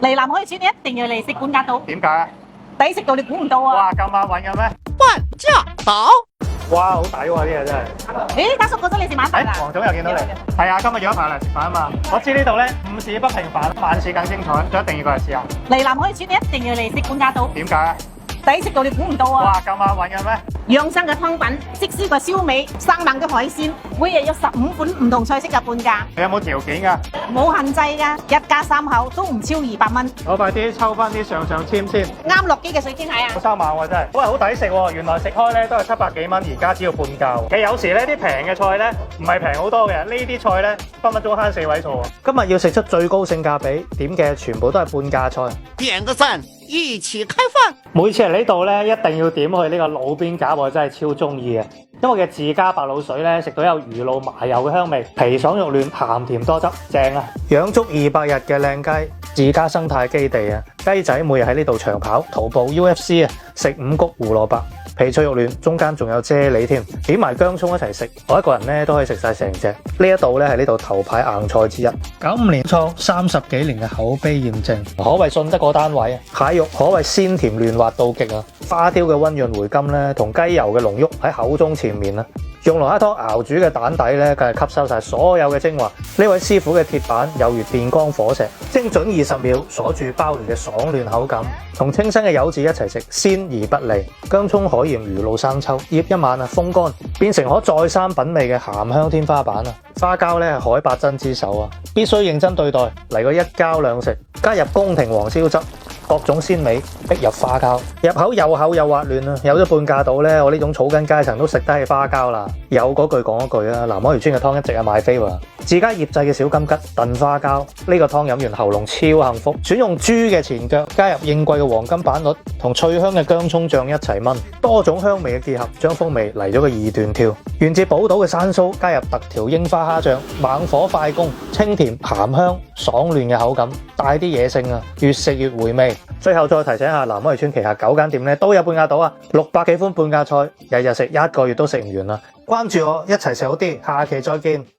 嚟南海村你一定要嚟食半價島，點解啊？抵食到你估唔到啊！哇，咁押韻嘅咩？半價島。哇，好抵喎啲嘢真係。咦，家叔嗰陣你食晚飯啦？黃總又見到你。係啊，今日約埋嚟食飯啊嘛。我知呢度咧五市不平凡，萬事更精彩，一定要過嚟試下。嚟南海村你一定要嚟食半價島，點解啊？抵食到你估唔到啊！哇，咁押韻嘅咩？養生嘅湯品，即燒嘅燒味，生猛嘅海鮮，每日有15款唔同菜式嘅半價，你有冇條件㗎？冇限制㗎，一家三口都唔超200蚊，我快啲抽翻啲上籤先。啱落機嘅水晶蟹啊！好3萬喎真係，喂好抵食喎！原來食開咧都係700幾蚊，而家只要半價。其實有時咧啲平嘅菜咧唔係平好多嘅，呢啲菜咧分分鐘慳4位數喎。今日要食出最高性價比，點嘅全部都係半價菜。點個讚，一起開飯。每次嚟呢度咧，一定要點去呢個路邊夾，我真係超中意嘅。因為嘅自家白鹵水咧，食到有魚露麻油嘅香味，皮爽肉嫩，鹹甜多汁，正啊！養足200日嘅靚雞，自家生態基地啊！雞仔每日喺呢度長跑，徒步 UFC 啊，食5穀胡蘿蔔。皮脆肉嫩，中間仲有啫喱添，點埋薑葱一齊食，我一個人咧都可以食晒成隻。呢一度咧係呢度頭牌硬菜之一，95年創30幾年嘅口碑驗證，可謂信得過單位啊！蟹肉可謂鮮甜嫩滑到極啊！花雕嘅溫潤回甘咧，同雞油嘅濃郁喺口中纏綿啊！用龍蝦湯熬煮嘅蛋底咧，梗係吸收晒所有嘅精華。呢位師傅嘅鐵板有如電光火石，精準20秒鎖住鮑魚嘅爽嫩口感，同清新嘅柚子一齊食，鮮而不膩。薑葱海鹽魚露生抽，醃一晚啊，風乾變成可再三品味嘅鹹香天花板啊！花膠咧係海八珍之首啊，必須認真對待，嚟個一膠兩食，加入宮廷黃燒汁。各種鮮味逼入花膠，入口又厚又滑嫩啊！有咗半價島咧，我呢種草根階層都食得起花膠啦。有嗰句講一句啊，南海漁村嘅湯一直係賣飛喎。自家醃製嘅小金桔燉花膠，呢個湯飲完喉嚨超幸福。選用豬嘅前腳，加入應季嘅黃金板栗同脆香嘅薑葱醬一齊炆，多種香味嘅結合，將風味嚟咗個二段跳。源自寶島嘅山蘇，加入特調櫻花蝦醬，猛火快攻，清甜鹹香爽嫩嘅口感，帶啲野性啊，越食越回味。最後再提醒下，南海漁村旗下9間店咧都有半價島啊，600幾款半價菜，日日食1個月都食唔完啦。關注我，一齊食好啲，下期再見。